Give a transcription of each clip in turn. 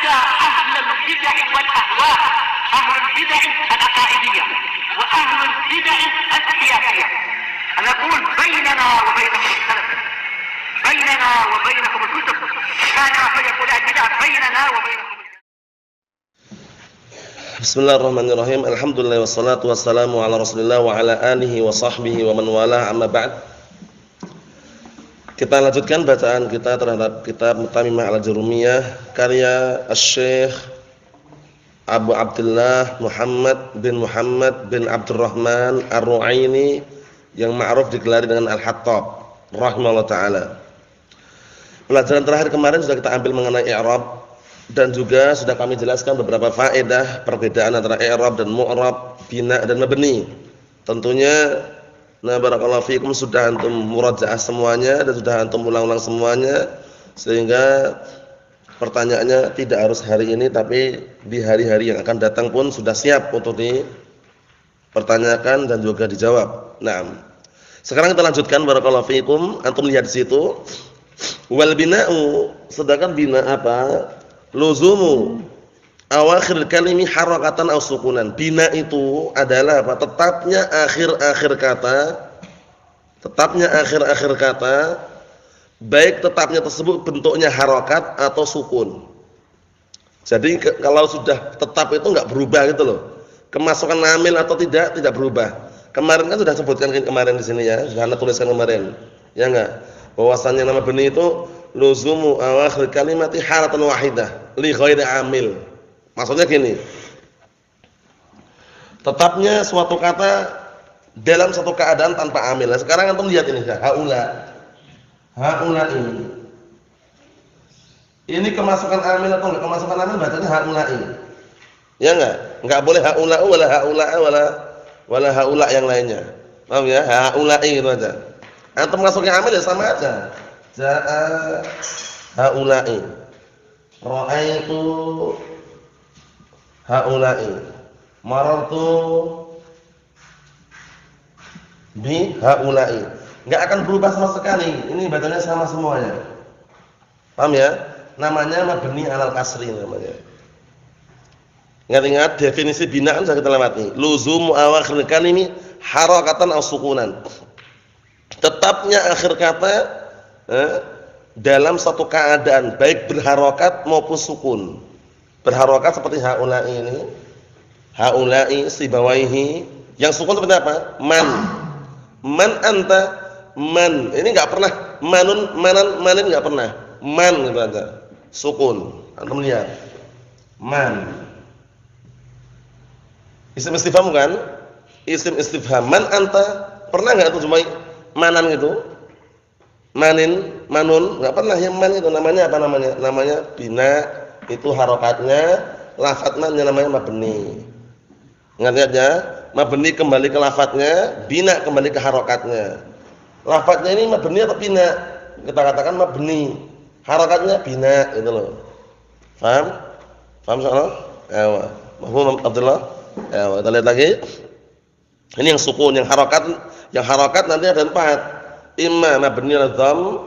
على أهل البدع والأهواء، أهل البدع العقائدية وأهل البدع السياسية. أنا أقول بيننا وبينكم السلف، بيننا وبينكم الكتب، كان فيقول البدع بيننا وبينكم. Bismillahirrahmanirrahim. Alhamdulillah wassalatu wassalamu ala Rasulillah wa ala alihi wa sahbihi wa man walah, amma ba'd. Kita lanjutkan bacaan kita terhadap kitab Tamimah al-Jurumiyah karya Asy-Syaikh Abu Abdullah Muhammad bin Abdurrahman Ar-Ru'aini yang ma'ruf digelari dengan Al-Hattab rahimahullah taala. Pelajaran terakhir kemarin sudah kita ambil mengenai i'rab dan juga sudah kami jelaskan beberapa faedah perbedaan antara i'rab dan mu'rab, bina dan mabni. Tentunya barakallahu fikum sudah antum murajaah semuanya dan sudah antum ulang-ulang semuanya, sehingga pertanyaannya tidak harus hari ini tapi di hari-hari yang akan datang pun sudah siap untuk dipertanyakan dan juga dijawab. Nah, sekarang kita lanjutkan barakallahu fikum. Antum lihat di situ wal bina'u, sedangkan bina apa? Luzumu awakhir kalimi harakatan aw sukunan. Bina itu adalah apa? Tetapnya akhir-akhir kata, baik tetapnya tersebut bentuknya harakat atau sukun. Jadi kalau sudah tetap itu enggak berubah gitu loh. Kemasukan amil atau tidak berubah. Kemarin kan sudah sebutkan kemarin di sini ya, sudah Anda tuliskan kemarin. Ya enggak? Bahwasannya nama benih itu luzumu awakhir kalimati haratan wahidah li ghairi amil. Maksudnya gini, tetapnya suatu kata dalam satu keadaan tanpa amil. Nah, sekarang antum lihat ini, haula ini. Ini kemasukan amil atau enggak kemasukan amil, bacanya haula ini. Ya enggak boleh haula wala haula yang lainnya. Paham ya? Haula gitu aja. Antum masuknya amil ya sama aja. Jaa haula'i, ra'aitu haula'i, marartu bi haula'i. Enggak akan berubah sama sekali. Ini bacanya sama semuanya. Paham ya? Namanya mabni 'alal kasri namanya. Ingat-ingat definisi binaan sudah kita lewati. Luzumu awakhir kalimi harakatan aw sukunan. Tetapnya akhir kata dalam satu keadaan baik berharokat maupun sukun. Berharokat seperti haula'i ini, haula'i sibawaihi. Yang sukun seperti apa? Man anta, man. Ini enggak pernah manin enggak pernah. Man gitu aja. Sukun. Antum lihat. Man. Isim istifham kan? Isim istifham. Man anta, pernah enggak tuh cuma manan gitu? Manun, enggak pernah yang man itu namanya apa namanya? Namanya bina, itu harokatnya, lafadznya namanya mabni. Ingat ya, mabni kembali ke lafadznya, bina kembali ke harokatnya. Lafadznya ini mabni atau bina? Kita katakan mabni. Harokatnya bina itu loh. Paham? Paham soalnya? Ya, Mahfum Abdullah. Ya, kita lihat lagi. Ini yang sukun, yang harokat nanti ada 4. Imma mabni al-dhamm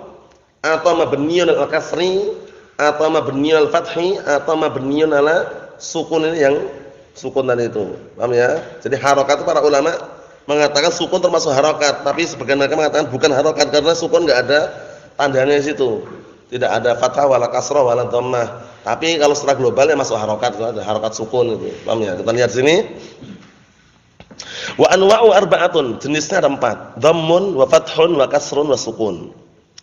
atau mabni al-kasri atau mabni al-fathi atau mabni ala sukun. Ini yang sukun tadi itu. Paham ya? Jadi harokat itu para ulama mengatakan sukun termasuk harokat, tapi sebagian mereka mengatakan bukan harokat karena sukun enggak ada tandanya di situ. Tidak ada fathah wala kasrah wala dhammah. Tapi kalau secara global ya masuk harokat, itu ada harokat sukun itu. Paham ya? Kita lihat sini. Wa anwa'u arba'atun, jenisnya ada 4. Dhammun wa fathun wa kasrun wa sukun.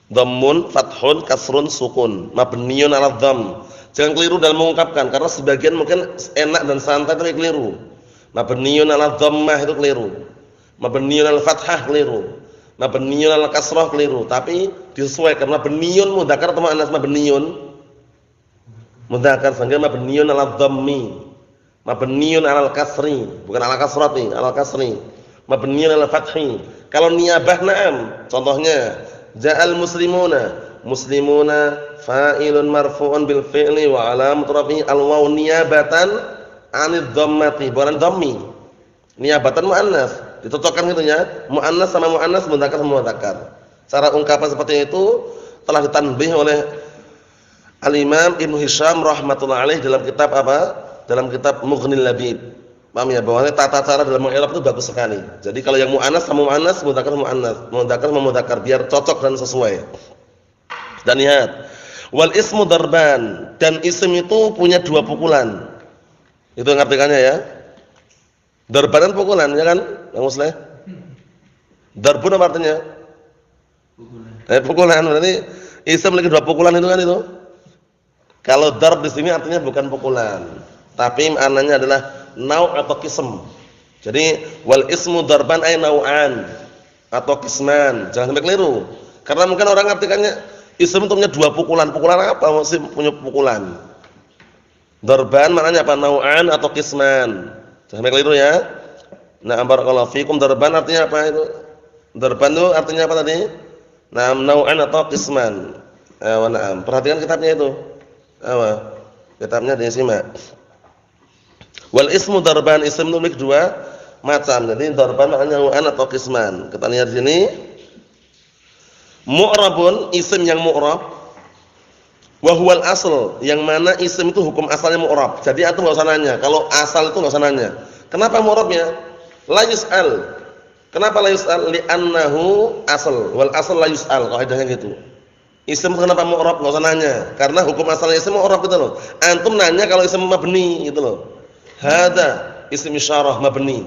Dhammun, fathun, kasrun, sukun. Mabniyun 'ala dhamm. Jangan keliru dalam mengungkapkan karena sebagian mungkin enak dan santai tapi keliru. Mabniyun 'ala dhammah itu keliru. Mabniyun 'ala fathah keliru. Mabniyun 'ala kasrah keliru. Tapi disesuaikan mabniyun mudzakkar atau muannas mabniyun. Mudzakkar sehingga mabniyun 'ala dhammi. Mabniyun 'alal kasri, bukan 'ala kasrati, 'alal kasri. Mabniyun 'alal fathi. Kalau niyabah na'am, contohnya ja'al muslimuna fa'ilun marfu'un bil fi'li wa 'alamat rafi'i al-waw niyabatan 'anid dhammati, bukan dhammi. Niyabatan muannas, dicocokkan gitu ya. Muannas sama muannas, mudzakkar sama mudzakkar. Cara ungkapan seperti itu telah ditanbih oleh Al-Imam Ibnu Hisham rahmatullah alaih dalam kitab apa? Dalam kitab Mughnil Labib. Paham ya? Bahwa tata cara dalam mengi'rab itu bagus sekali. Jadi kalau yang muannas sama muannas, mudzakkar muannas, mudzakkar sama mudzakkar biar cocok dan sesuai. Dan lihat, wal ismu darban, dan isim itu punya dua pukulan. Itu ngartikannya ya. Darban kan pukulan, ya kan? Yang Muslim. Darbun apa artinya? Pukulan. Pukulan berarti isim memiliki dua pukulan itu kan itu. Kalau darb di sini artinya bukan pukulan, tapi maknanya adalah nau' atau qism. Jadi wal ismu darban ay nau'an atau qisman. Jangan sampai keliru. Karena mungkin orang artikannya isim itu punya dua pukulan. Pukulan apa? Masih punya pukulan. Darban maknanya apa? Nau'an atau qisman. Jangan sampai keliru ya. Nah, barakallahu fikum, darban artinya apa itu? Darban itu artinya apa tadi? Nah, nau'an atau qisman. Na'am. Perhatikan kitabnya itu. Kitabnya disimak. Wal ismu darban, isim itu memiliki dua macam. Jadi darban maknanya nau'an atau qisman. Kita lihat di sini. Mu'rabun, isim yang mu'rab. Wa huwal asl, yang mana isim itu hukum asalnya mu'rab. Jadi antum enggak usah nanya. Kalau asal itu enggak usah nanya. Kenapa mu'rabnya? La yus'al. Kenapa la yus'al? Li'annahu asl. Wal asl la yus'al. Kaidahnya gitu. Isim kenapa mu'rab? Enggak usah nanya. Karena hukum asalnya isim mu'rab gitu loh. Antum nanya kalau isim mabni gitu loh. Hada isim isyarah mabni.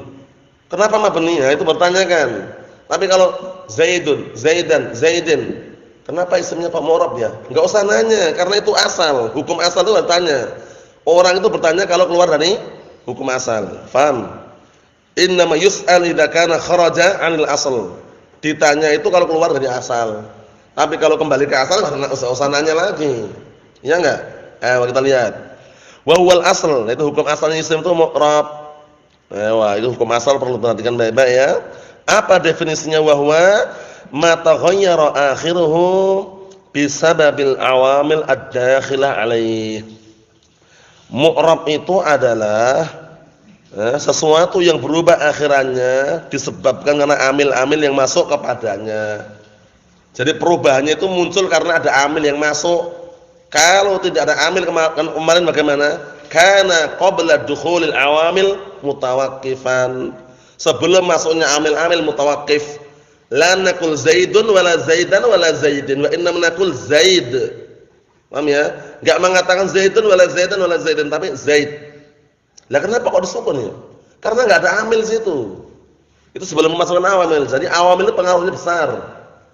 Kenapa mabni? Nah, itu bertanyakan. Tapi kalau Zaidun, Zaidan, Zaidin, kenapa isimnya Pak mu'rab ya? Enggak usah nanya karena itu asal. Hukum asal itu bertanya. Orang itu bertanya kalau keluar dari hukum asal. Faham? Innama yus'al idza kana kharaja 'anil asl. Ditanya itu kalau keluar dari asal. Tapi kalau kembali ke asal enggak usah nanya lagi. Iya enggak? Kita lihat. Wa huwal asl, itu hukum asalnya isim itu mu'rab. Itu hukum asal perlu perhatikan baik-baik ya. Apa definisinya? Wa huwa ma taghayyara akhiruhu bisababil awamil ad-dakhilah alaih. Mu'rab itu adalah sesuatu yang berubah akhirannya disebabkan karena amil-amil yang masuk kepadanya. Jadi perubahannya itu muncul karena ada amil yang masuk. Kalau tidak ada amil kemarin bagaimana? Kana qabla dukhulil awamil mutawaqqifan. Sebelum masuknya amil-amil mutawaqqif. La naqul Zaidun wala Zaidan wala Zaidin wa inna naqul Zaid. Paham ya? Enggak mengatakan Zaidun wala Zaidan wala Zaidin tapi Zaid. Lah kenapa kok disukun ya? Karena enggak ada amil situ. Itu sebelum memasukkan awamil. Jadi awamil itu pengaruhnya besar.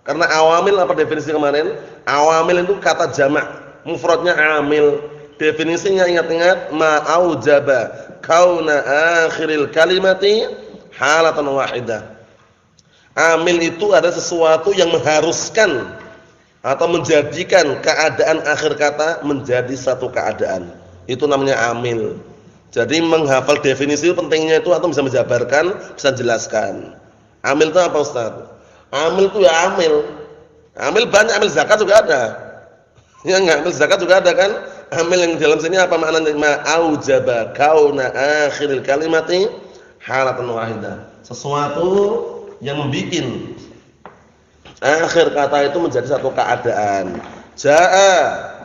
Karena awamil apa definisi kemarin? Awamil itu kata jamak, mufradnya amil. Definisinya ingat-ingat ma aujaba kauna akhiril kalimati halatan wahidah. Amil itu ada sesuatu yang mengharuskan atau menjadikan keadaan akhir kata menjadi satu keadaan. Itu namanya amil. Jadi menghafal definisi itu pentingnya itu atau bisa menjabarkan, bisa jelaskan. Amil itu apa Ustaz? Amil itu ya amil. Amil banyak, amil zakat juga ada. Ya enggak, amil zakat juga ada kan? Amil yang dalam sini apa maknanya? Ma aujaba kauna akhiril kalimati halatan wahidah. Sesuatu yang membuat akhir kata itu menjadi satu keadaan. Jaa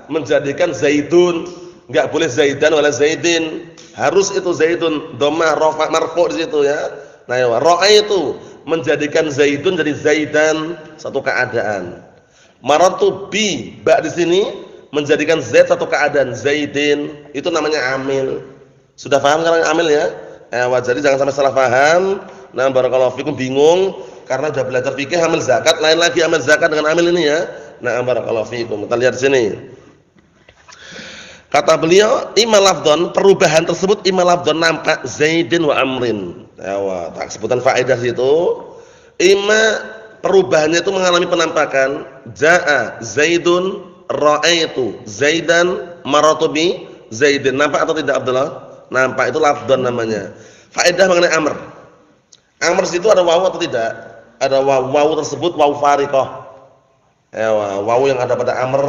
menjadikan Zaidun, enggak boleh Zaidan wala Zaidin. Harus itu Zaidun dhammah rafa marfu di situ ya. Nah, ya ra'a itu menjadikan Zaidun jadi Zaidan, satu keadaan. Maratu bi ba di sini menjadikan Zaid satu keadaan, Zaidin, itu namanya amil. Sudah paham kan amil ya? Jadi jangan sampai salah paham. Nah, barakallahu fikum bingung karena sudah belajar fikih amil zakat, lain lagi amil zakat dengan amil ini ya. Nah, barakallahu fikum. Kita lihat di sini. Kata beliau, imma lafdhan, perubahan tersebut imma lafdhan nampak Zaidin wa Amrin. Tak sebutan faedah situ. Imma perubahannya itu mengalami penampakan jaa Zaidun, ra'aitu Zaidan, maratu bi Zaidin. Nampak atau tidak Abdullah? Nampak, itu lafdhan namanya. Faedah mengenai amr. Amr situ ada wawu atau tidak? Ada wawu. Wawu tersebut wawu fariqah. Wawu yang ada pada amr.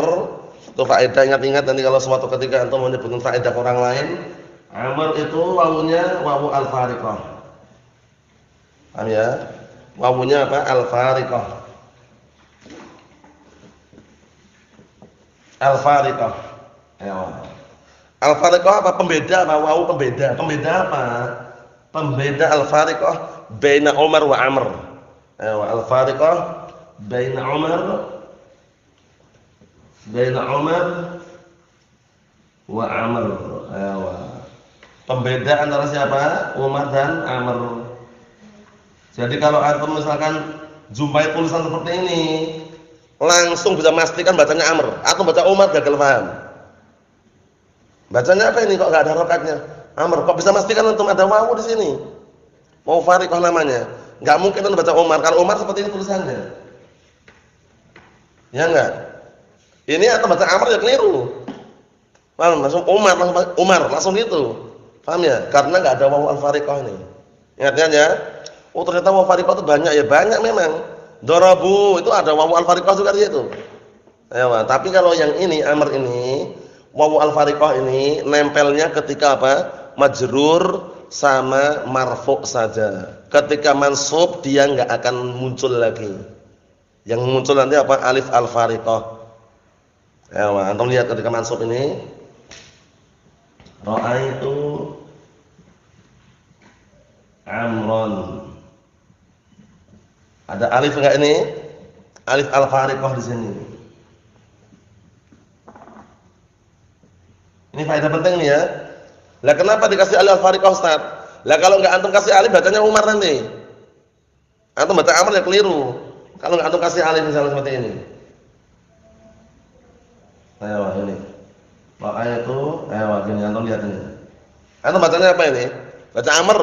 Itu faedah, ingat-ingat nanti kalau suatu ketika antum menyebutkan faedah orang lain, amr itu wawunya wawu al-fariqah. Paham ya? Wawunya apa? Al-fariqah. Al-fariqah. Ayo. Al-fariqah apa? Pembeda apa? Wawu pembeda. Pembeda apa? Pembeda al-fariqah baina Umar wa Amr. Ayo, al-fariqah baina Umar wa Amr. Ayo. Pembeda antara siapa? Umar dan Amr. Jadi kalau antum misalkan jumpai tulisan seperti ini, langsung bisa memastikan bacanya Amr atau baca Umar, gagal paham. Bacanya apa ini kok enggak ada harokatnya? Amr. Kok bisa memastikan antum ada wawu di sini? Mau fariqah namanya. Enggak mungkin antum baca Umar. Kalau Umar seperti ini tulisannya. Ya enggak? Ini atau baca Amr ya keliru. Paham? Langsung Umar langsung gitu. Paham ya? Karena enggak ada wawu al-fariqah ini. Ingat ya? Oh ternyata wawu al-fariqah itu banyak ya, banyak memang. Darabu itu ada wawu al-fariqah juga di situ. Ya, tapi kalau yang ini Amr ini, wawu al-fariqah ini nempelnya ketika apa? Majrur sama marfu' saja. Ketika mansub dia enggak akan muncul lagi. Yang muncul nanti apa? Alif al-fariqah. Ya, antum lihat ketika mansub ini. Ra'aitu Amron. Ada alif enggak ini? Alif al-fariqah di sini. Ini faedah penting nih ya. Lah kenapa dikasih alif al-fariqah Ustaz? Lah kalau enggak antum kasih alif bacanya Umar nanti. Antum baca Amr ya keliru. Kalau enggak antum kasih alif misalnya seperti ini. Ayo ini. Makanya itu, gini antum lihat ini. Antum bacanya apa ini? Baca Amr,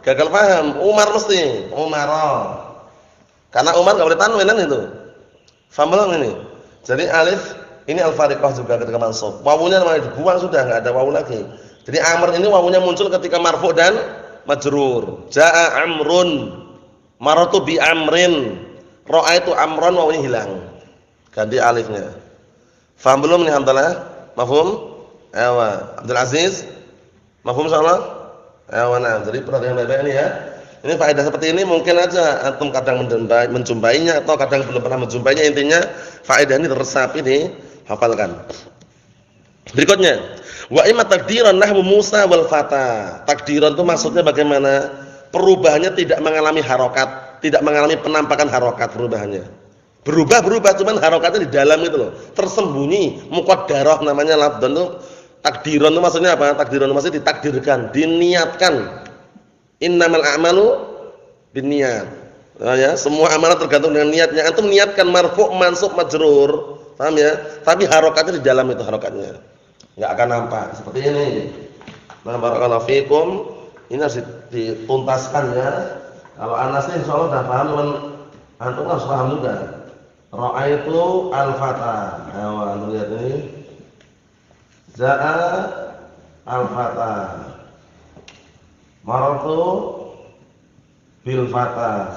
gagal paham. Umar mesti, Umar. Karena Umar enggak boleh tanwin kan itu. Paham belum ini? Jadi alif ini al-fariqah juga ketika mansub. Wawunya namanya dibuang sudah, enggak ada wawu lagi. Jadi Amr ini wawunya muncul ketika marfu' dan majrur. Jaa Amrun, maratu bi Amrin, ra'aitu Amran, wawunya hilang. Ganti alifnya. Paham belum nih Hamdalah? Mafhum? Ayo, Abdul Aziz. Mafhum insyaallah? Ayo, nah, jadi perhatikan baik-baik ini ya. Ini faedah seperti ini mungkin aja antum kadang menjumpainya atau kadang belum pernah menjumpainya. Intinya faedah ini teresapi nih, hafalkan. Berikutnya, wa imma takdiran nahwu Musa wal fata. Takdiran itu maksudnya bagaimana? Perubahannya tidak mengalami harokat, tidak mengalami penampakan harokat perubahannya. Berubah cuman harokatnya di dalam itu loh, tersembunyi, muqaddarah namanya lafdhan itu. Takdiran itu maksudnya apa? Takdiran itu maksudnya ditakdirkan, diniatkan. Innamal a'malu binniyat. Nah, ya, semua amalan tergantung dengan niatnya. Antum niatkan marfu', mansub, majrur. Paham ya? Tapi harokatnya di dalam itu harokatnya. Enggak akan nampak seperti ini. Nah, barakallahu fikum. Ini harus dituntaskan ya. Kalau Anas ini insyaallah sudah paham, teman antum harus paham juga. Ra'aitu al-fata. Ayo, antum lihat ini. Za'a al-fata. Maratu bil fata.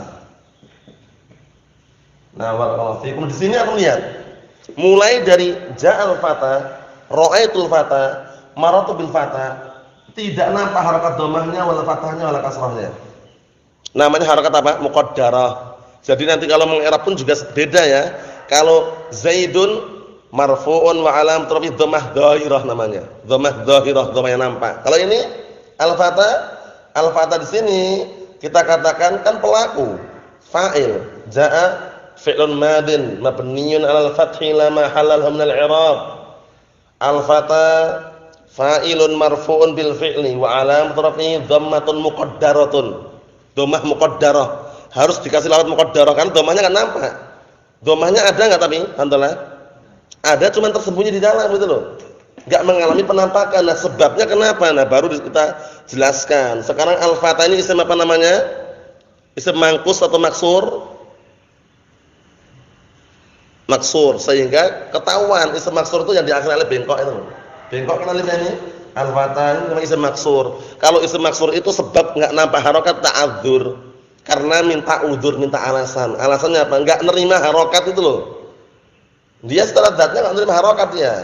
Nah, barakallahu fikum. Di sini aku lihat mulai dari ja'al fata, ra'aitul fata, maratu bil fata, tidak nampak harakat dhammahnya wala fathahnya wala kasrahnya. Namanya harakat apa? Muqaddarah. Jadi nanti kalau mengi'rab pun juga beda ya. Kalau Zaidun marfu'un wa alamatu rafi dhammah dhahirah namanya. Dhammah dhahirah, dhammah yang nampak. Kalau ini al-fata di sini kita katakan kan pelaku, fa'il. Jaa fi'lun madin mabniun 'alal fathi la mahalla lahu min al-i'rab. Al-fata fa'ilun marfu'un bil fi'li wa 'alamatu rafihi dhammatun muqaddaratun. Dhammah muqaddarah. Harus dikasih lafaz muqaddarah kan dhammahnya kan nampak. Dhammahnya ada enggak tapi? Alhamdulillah. Ada cuman tersembunyi di dalam gitu loh. Enggak mengalami penampakan. Nah, sebabnya kenapa? Nah, baru kita jelaskan. Sekarang al-fata ini isim apa namanya? Isim mangkus atau maksur? Maksur, sehingga ketahuan isim maksur itu yang diakhiri oleh bengkok itu. Bengkok kan alifnya ini. Al-fata ini namanya isim maksur. Kalau isim maksur itu sebab enggak nampak harokat ta'adzur. Karena minta udzur, minta alasan. Alasannya apa? Enggak nerima harokat itu loh. Dia secara zatnya enggak nerima harokat dia.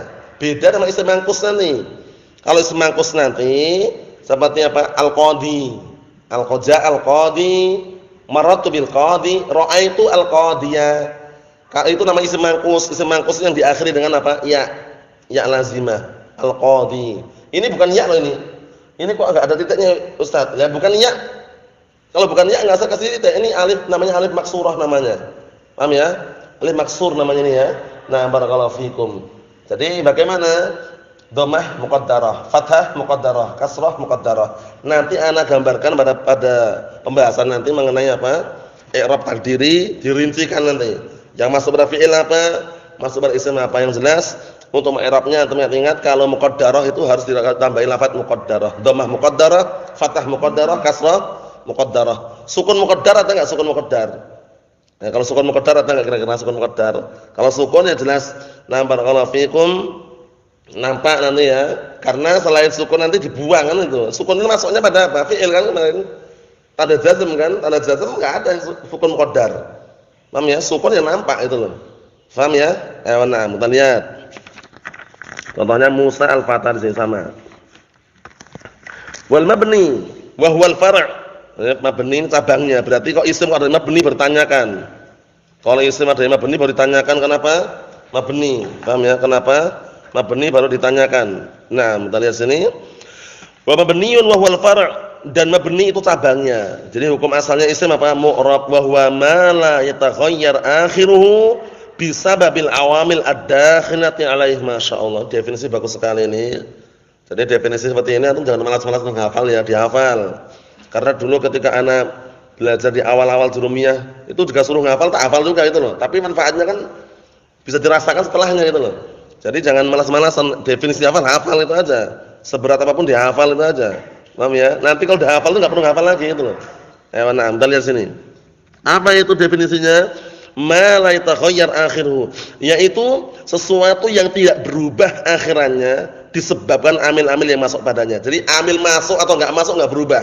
Beda dengan isim mangkus nanti. Kalau isim mangkus nanti seperti apa? Al-qadhi. Al-qadha al-qadhi, marartu bil qadhi, ra'aitu al-qadhiyah. Kalau itu nama isim mangkus yang diakhiri dengan apa? Ya lazimah. Al-qadhi. Ini bukan ya loh ini. Ini kok enggak ada titiknya Ustaz? Ya bukan ya. Kalau bukan ya enggak usah kasih titik. Ini alif, namanya alif maksurah namanya. Paham ya? Alif maksur namanya ini ya. Nah, barakallahu fikum. Jadi bagaimana? Dhammah muqaddarah, fathah muqaddarah, kasrah muqaddarah. Nanti ana gambarkan pada pembahasan nanti mengenai apa? I'rab takdiri, dirincikan nanti. Yang masuk pada fi'il apa? Masuk pada isim apa? Yang jelas untuk i'rabnya antum ingat kalau muqaddarah itu harus ditambahin lafaz muqaddarah. Dhammah muqaddarah, fathah muqaddarah, kasrah muqaddarah. Sukun muqaddar atau enggak sukun muqaddar? Nah, kalau sukun muqaddar atau enggak kira-kira sukun muqaddar? Kalau sukun ya jelas na barakallahu fikum. Nampak nanti ya, karena selain sukun nanti dibuang kan itu. Sukun itu masuknya pada apa? Fi'il kan kemarin. Tanda jazm kan? Tanda jazm enggak ada sukun muqaddar. Paham ya? Sukun yang nampak itu loh. Paham ya? Nah, kita lihat. Contohnya Musa al-Fatah di sini sama. Wal mabni wa huwal far'. Mabni cabangnya. Berarti kok isim ada mabni bertanyakan. Kalau isim ada mabni baru ditanyakan kenapa? Mabni. Paham ya? Kenapa? Mabni baru ditanyakan. Nah, kita lihat sini. Wa mabniun wa huwal far', dan mabni itu cabangnya. Jadi hukum asalnya isim apa? Mu'rab wa huwa ma la yataghayyar akhiruhu bisababil awamil ad-dakhilati alaihi. Masyaallah, definisi bagus sekali ini. Jadi definisi seperti ini antum jangan malas-malas menghafal ya, dihafal. Karena dulu ketika anak belajar di awal-awal jurumiyah, itu juga suruh ngafal tak hafal juga itu loh. Tapi manfaatnya kan bisa dirasakan setelahnya gitu loh. Jadi jangan malas-malasan, definisi hafal itu aja. Seberat apapun dihafal itu aja. Paham ya? Nanti kalau udah hafal itu enggak perlu hafal lagi itu loh. Nah, kita lihat sini. Apa itu definisinya? Ma la yataghayyar akhiruhu, yaitu sesuatu yang tidak berubah akhirannya disebabkan amil-amil yang masuk padanya. Jadi amil masuk atau enggak masuk enggak berubah.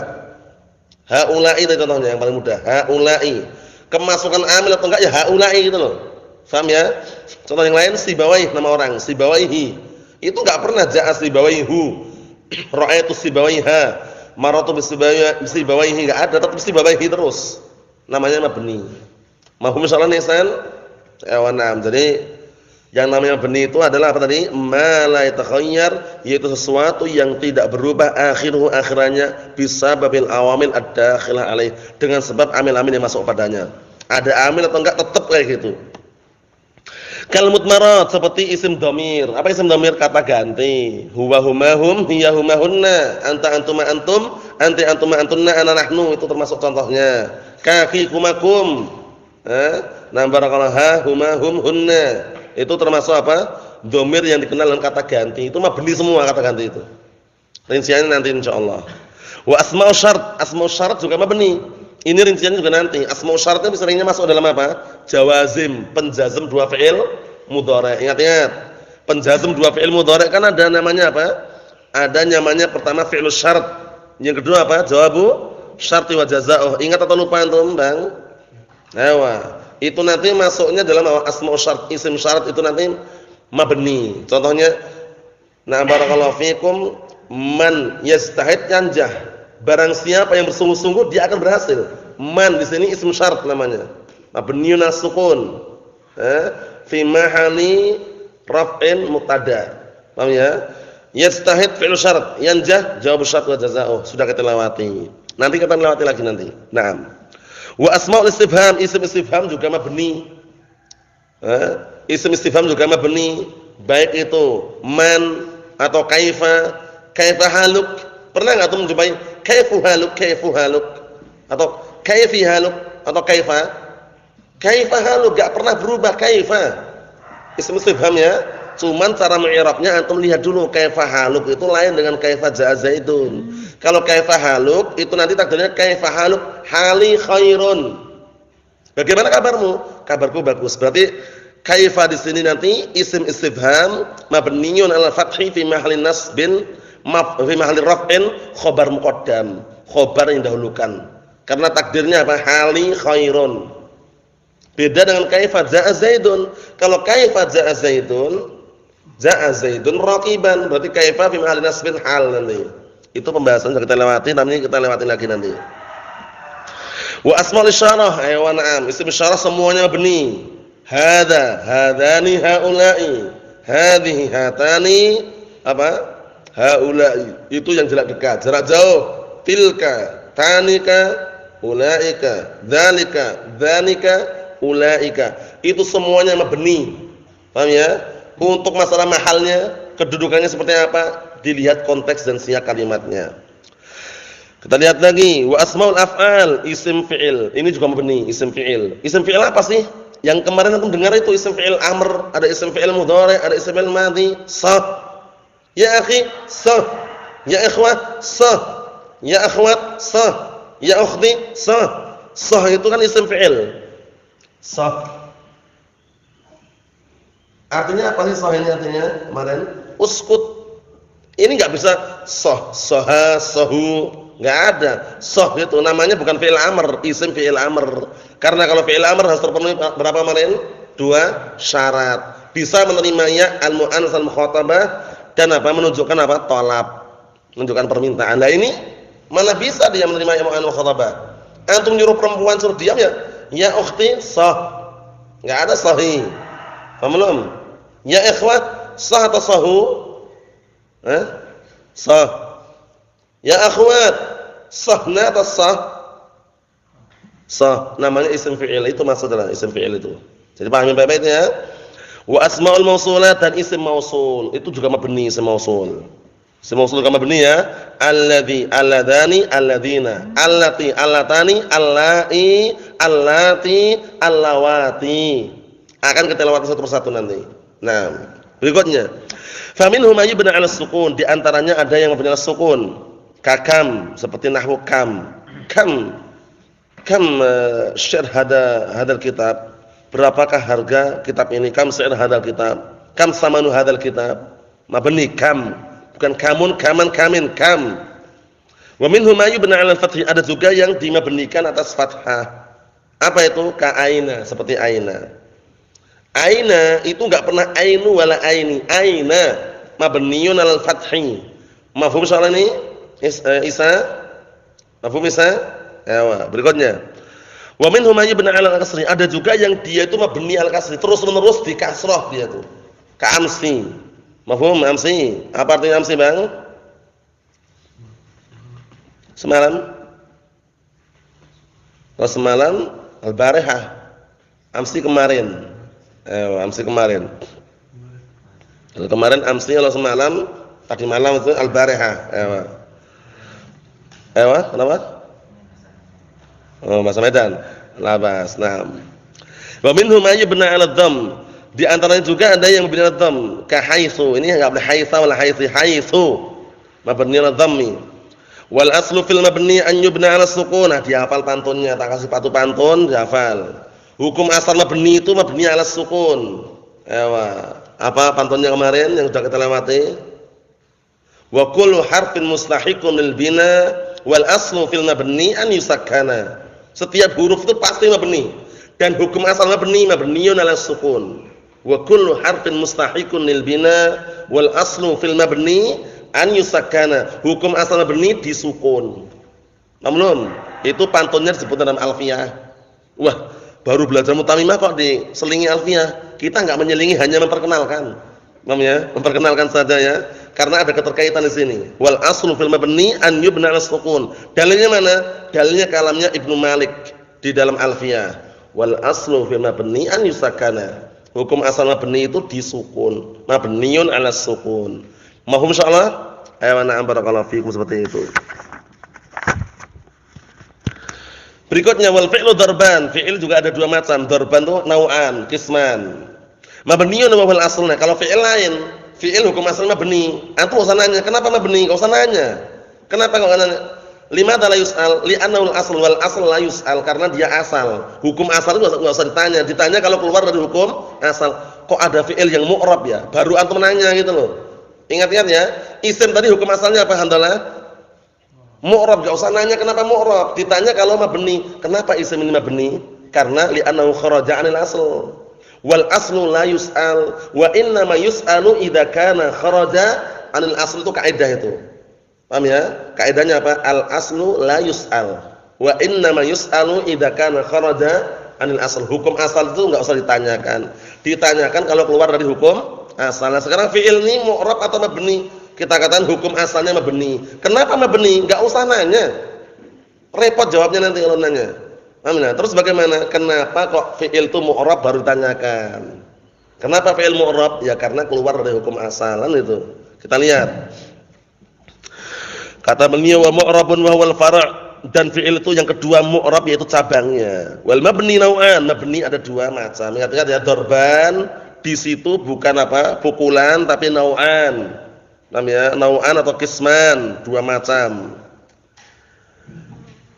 Haula'i itu contohnya yang paling mudah. Haula'i. Kemasukan amil atau enggak ya haula'i gitu loh. Paham ya? Contoh yang lain Sibawaih, nama orang Sibawaihi. Itu enggak pernah ja'a Sibawaihu. Ra'aitu Sibawaiha. Maratu Sibawaihi, enggak ada, tetap Sibawaihi terus. Namanya mabni. Mahum insyaallah nisan. Jadi yang namanya mabni itu adalah apa tadi? Ma la yatakhayyar, yaitu sesuatu yang tidak berubah akhirannya bisababil awamil ad-dakhilah alaih, dengan sebab amil-amil yang masuk padanya. Ada amil atau enggak tetap kayak gitu. Kal mudmarat, seperti isim dhamir. Apa isim dhamir? Kata ganti. Huwa huma hum, hiya huma hunna, anta antuma antum, anti antuma antunna, ana nahnu. Itu termasuk contohnya. Kaki kumakum. Nah, barakallahu ha huma hum hunna. Itu termasuk apa? Dhamir yang dikenal dengan kata ganti. Itu mabni semua kata ganti itu. Rinciannya nanti insyaallah. Wa asma'u syart. Asma'u syart juga mabni. Ini rinciannya juga nanti. Asma'u syaratnya seringnya masuk dalam apa? Jawazim, penjazm dua fi'il mudhari'. Ingat-ingat. Penjazm dua fi'il mudhari' kan ada namanya apa? Ada namanya pertama fi'lus syarat. Yang kedua apa? Jawabu syarti wa jazaa'uh. Ingat atau lupa antum, Bang? Itu nanti masuknya dalam asma'u syart, isim syarat itu nanti mabni. Contohnya barakallahu fikum, man yastahid yanjah. Barang siapa yang bersungguh-sungguh dia akan berhasil. Man di sini isim syarat namanya. Mabniun as-sukun. Fi mahali raf'in mubtada. Paham ya? Yastahid fi'il syarat, yanjah jawab syarat wa jazaa'uh. Sudah kita lewati. Nanti kita lewati lagi nanti. Naam. Wa asma'ul istifham, isim istifham juga mabni. Isim istifham juga mabni. Baik itu man atau kaifa, kaifa haluk. Pernah enggak tuh menjumpai kaifu haluk atau kaifi haluk atau kaifa? Kaifa haluk enggak pernah berubah kaifa. Isim istifham ya. Cuman cara mengi'rabnya antum lihat dulu kaifa haluk itu lain dengan kaifa ja'a zaidun. Kalau kaifa haluk itu nanti takdirnya kaifa haluk hali khairun. Bagaimana kabarmu? Kabarku bagus. Berarti kaifa di sini nanti isim istifham mabniun 'alal fathi fi mahalli nasbin fi mahalli raf'in khabar muqaddam. Khabar yang dahulukan. Karena takdirnya apa? Hali khairun. Beda dengan kaifa ja'a zaidun. Kalau kaifa ja'a zaidun raqiban, berarti kaifa fi mahalli nasbin hal nanti. Itu pembahasan yang kita lewati, namanya kita lewatin lagi nanti. Wa asmaul isyarah, wa na'am, isim isyarah semuanya mabni. Hadza, hadani, haula'i, hadhihi, hatani, apa? haula'i. Itu yang jarak dekat, jarak jauh. Tilka, tanika, ulaika, dzalika, dzanika, ulaika. Itu semuanya mabni. Paham ya? Untuk masalah mahalnya, kedudukannya seperti apa? Dilihat konteks dan siyak kalimatnya. Kita lihat lagi, wa asmaul af'al, isim fi'il. Ini juga mabni, isim fi'il. Isim fi'il apa sih? Yang kemarin antum dengar itu isim fi'il amr, ada isim fi'il mudhari', ada isim fi'il madhi, sah. Ya akhi, sah. Ya ikhwah, sah. Ya akhwat, sah. Ya ukhti, sah. Sah itu kan isim fi'il. Sah. Artinya apa sih sah ini artinya? Kemarin uskut. Ini enggak bisa sah, saha, sahu, enggak ada. Sah itu namanya bukan fi'il amr, isim fi'il amr. Karena kalau fi'il amr harus terpenuhi berapa kemarin? 2 syarat. Bisa menerima ya al-mu'annas al-mukhatabah dan apa? Menunjukkan apa? Talab. Menunjukkan permintaan. Nah ini mana bisa dia menerima ya al-mu'annas al-mukhatabah? Antum nyuruh perempuan suruh diam ya? Ya ukhti, sah. Enggak ada sahih. Paham belum? Ya ikhwat, sah atau sahu? Sah. Ya akhwat, sahna atau sah? Sah. Namanya isim fi'il, itu maksudnya isim fi'il itu. Jadi pahami baik-baik ya. Wa asmaul mausulat dan isim mausul, itu juga mabni isim mausul. Isim mausul juga mabni ya. Alladzi, alladani, alladzina, allati, allatani, allai, allati, allawati. Akan kita lewati satu persatu nanti. Nah, berikutnya faminhum ayyubna 'ala sukun, di antaranya ada yang mabni 'ala sukun. Kakam, seperti nahwu kam. Kam syir hadal kitab. Berapakah harga kitab ini? Kam syir hadal kitab. Kam samanu hadal kitab. Mabni kam, bukan kamun, kaman, kamin, kam. Wa minhum ayyubna 'ala fath, ada juga yang dimabnikan atas fathah. Apa itu? Ka aina, seperti aina. Aina itu enggak pernah ainu wala aini. Aina mabniun 'alal fathi. Mafhum soal ini? Isa? Mafhum Isa? Ya, berikutnya. Wa minhum ayyubna 'alal kasri, ada juga yang dia itu mabni al kasri, terus-menerus di kasrah dia itu. Ka amsi. Mafhum amsi? Apa artinya amsi, Bang? Semalam? Kalau semalam al-barihah. Amsi kemarin. Amsi kemarin. Kalau kemarin amsi, kalau semalam, tadi malam itu al-barihah. Kenapa? Oh, bahasa Medan. Labas. Nah. Wa minhum ayyubna 'ala dhamm. Di antaranya juga ada yang mabni 'ala dhamm, ka haitsu. Ini enggak boleh haitsa wala haitsi, haitsu. Mabni 'ala dhammi. Wal aslu fil mabni an yubna 'ala sukunah. Dihafal pantunnya, tak kasih pantun, dihafal. Hukum asal mabni itu mabni 'ala sukun. Apa pantunnya kemarin yang sudah kita lewati? Wa kullu harfin mustahiqun lil bina wal aslu fil mabni an yusakkana. Setiap huruf itu pasti mabni dan hukum asal mabniun 'ala sukun. Wa kullu harfin mustahiqun lil bina wal aslu fil mabni an yusakkana. Hukum asal mabni disukun. Namun itu pantunnya disebut dalam alfiyah. Wah, baru belajar mutamimah kok diselingi alfiyah. Kita enggak menyelingi, hanya memperkenalkan. Paham ya? Memperkenalkan saja ya. Karena ada keterkaitan di sini. Wal aslu fil mabni an yubna 'ala sukun. Dalilnya mana? Dalilnya kalamnya Ibnu Malik di dalam Alfiyah. Wal aslu fil mabni an yusakkana. Hukum asal mabni itu disukun. Mabniun 'ala sukun. Mahum insyaallah? Ayo na'am barakallahu fikum, seperti itu. Berikutnya wal fi'lu darban. Fi'il juga ada 2 macam. Darban itu nau'an, qisman. Mabniun wa wal aslna. Kalau fi'il lain, fi'il hukum asalnya mabni. Antum usah nanya, kenapa mabni? Enggak usah nanya. Kenapa enggak nanya? Limadza la yus'al? Li'annahu al-asl wal asl la yus'al, karena dia asal. Hukum asal itu enggak usah ditanya. Ditanya kalau keluar dari hukum asal. Kok ada fi'il yang mu'rab ya? Baru antum nanya gitu loh. Ingat-ingat ya. Isim tadi hukum asalnya apa, Handalah? Mu'rab. Enggak usah nanya kenapa mu'rab. Ditanya kalau mabni. Kenapa isim ini mabni? Karena li'annahu kharaja 'anil asl. Wal aslu la yus'al wa inna ma yus'alu idza kana kharaja 'anil asl. Itu kaidah itu. Paham ya? Kaidahnya apa? Al aslu la yus'al wa inna ma yus'alu idza kana kharaja 'anil asl. Hukum asal itu enggak usah ditanyakan. Ditanyakan kalau keluar dari hukum asal. Nah, sekarang fi'il ini mu'rab atau mabni? kita katakan hukum asalnya mabni. Kenapa mabni? Enggak usah nanya. Repot jawabnya nanti kalau nanya. Paham ya? Terus bagaimana? Kenapa kok fi'il itu mu'rab baru tanyakan? Kenapa fi'il mu'rab? Ya karena keluar dari hukum asalan itu. Kita lihat. Kata beliau wa mu'rabun wa huwal far', dan fi'il itu yang kedua mu'rab yaitu cabangnya. Wal mabni nau'an, mabni ada dua macam. Ingat-ingat ya, dorban di situ bukan apa? Pukulan tapi nau'an. Namanya nau'an atau qisman, dua macam.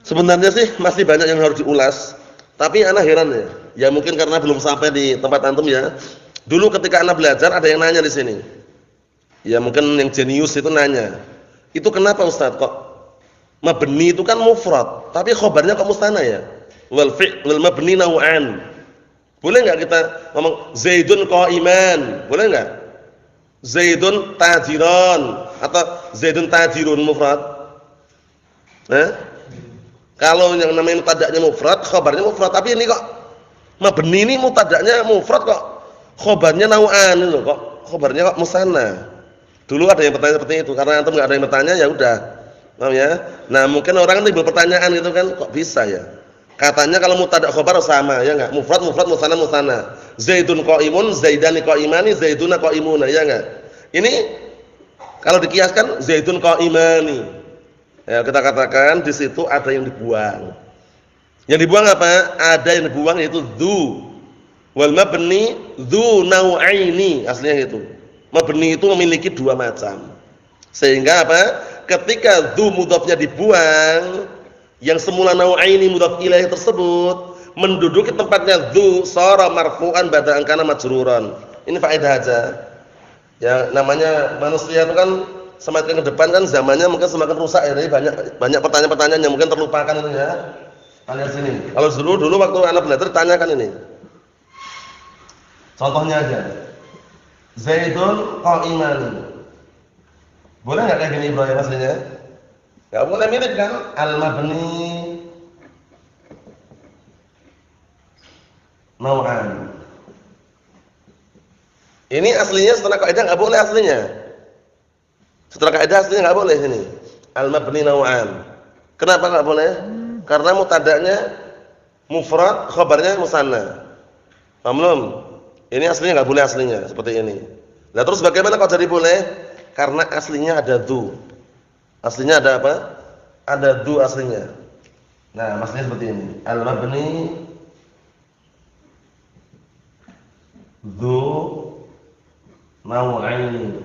Sebenarnya sih masih banyak yang harus diulas, tapi ana heran ya. Ya mungkin karena belum sampai di tempat antum ya. Dulu ketika ana belajar ada yang nanya di sini. Ya mungkin yang jenius itu nanya. Itu kenapa Ustaz kok mabni itu kan mufrad, tapi khobarnya kok mustanna ya? Wal mabni nau'an. Boleh enggak kita ngomong Zaidun qa'iman? Boleh enggak? Zaidun tajiran atau Zaidun tajirun mufrad? Kalau yang namanya mubtada'nya mufrad, khabarnya mufrad, tapi ini kok mabni ini mubtada'nya mufrad kok khabarnya nau'an itu kok khabarnya kok musanna. Dulu ada yang bertanya seperti itu, karena antum enggak ada yang bertanya ya udah. Paham ya? Nah, mungkin orang timbul pertanyaan gitu kan, kok bisa ya? Katanya kalau mubtada' khabar sama, ya enggak? Mufrad musanna musanna. Zaidun qa'imun, zaidani qa'imani, zaiduna qa'imuna, ya enggak? Ini kalau dikiaskan zaidun qa'imani. Ya, kita katakan di situ ada yang dibuang. Yang dibuang apa? Ada yang dibuang yaitu dzu. Wal mabni dzu nau'aini, aslinya itu. Mabni itu memiliki dua macam. Sehingga apa? Ketika dzu mudhafnya dibuang, yang semula nau'aini mudhaf ilaih tersebut menduduki tempatnya dzu shara marfu'an ba'da an kana majruran. Ini faedah aja. Ya namanya manusia itu kan semakin ke depan kan zamannya mungkin semakin rusak ya. Jadi banyak pertanyaan-pertanyaan yang mungkin terlupakan itu ya. Lihat sini. Kalau dulu waktu anak belajar tanyakan ini. Contohnya aja. Zaidun qa'iman. Boleh enggak kayak gini Ibrahim aslinya? Enggak boleh, mirip kan? Al-mabni nau'an. Ini aslinya setelah kaidah enggak boleh aslinya. Setelah kaidah aslinya enggak boleh ini. Al-mabni nau'an. Kenapa enggak boleh? Karena mubtada'nya mufrad, khabarnya musanna. Paham belum? Ini aslinya enggak boleh aslinya seperti ini. Nah, terus bagaimana kok jadi boleh? Karena aslinya ada dzu. Aslinya ada apa? Ada dzu aslinya. Nah, maksudnya seperti ini. Al-mabni dzu nau'ain.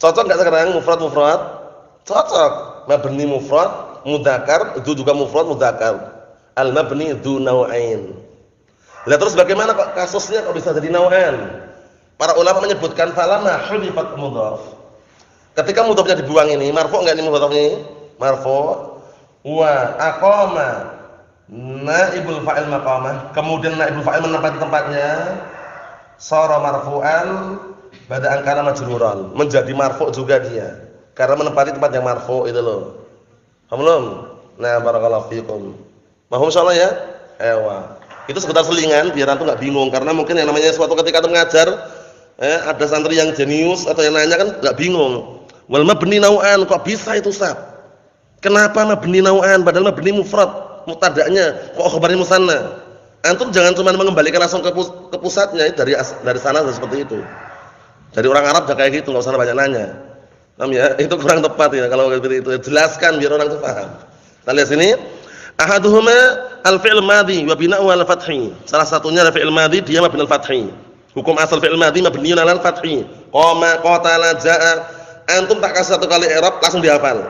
Cocok enggak sekarang mufrad? Cocok. Mabni mufrad mudzakkar, dzu juga mufrad mudzakkar. Al-mabni dzu nau'ain. Lah terus bagaimana kok kasusnya kok bisa jadi nau'an? Para ulama menyebutkan falamma hudifat mudhaf. Ketika mudhafnya dibuang ini, marfu' enggak ini mudhafnya? Marfu'. Wa aqama naibul fa'il maqamah. Kemudian naibul fa'il menempati tempatnya, shara marfu'an ba'da an kana majruran. Menjadi marfu' juga dia. Karena menempati tempat yang marfu' itu loh. Paham belum? Nah, barakallahu fikum. Paham insyaallah ya? Ewa. Itu sekedar selingan biar antum enggak bingung, karena mungkin yang namanya suatu ketika antum mengajar ada santri yang jenius atau yang nanya kan enggak bingung. Wal mabni nau'an, kok bisa itu Ustaz? Kenapa mabni nau'an padahal mabni mufrad, mubtada'nya kok khabarnya musanna? Antum jangan cuma mengembalikan langsung ke pusatnya dari sana seperti itu. Jadi orang Arab jangan kayak gitu, enggak usah banyak nanya. Paham ya? Itu kurang tepat ya kalau seperti itu. Jelaskan biar orang itu paham. Kita lihat sini. Ahaduhuma al-fi'l madhi wa bina'u al-fathi. Salah satunya adalah fi'il madhi, dia mabni al-fathi. Hukum asal fi'il madhi mabniun 'alal fathi. Qama, qatala, jaa'a. Antum tak kasih satu kali i'rab langsung dihafal.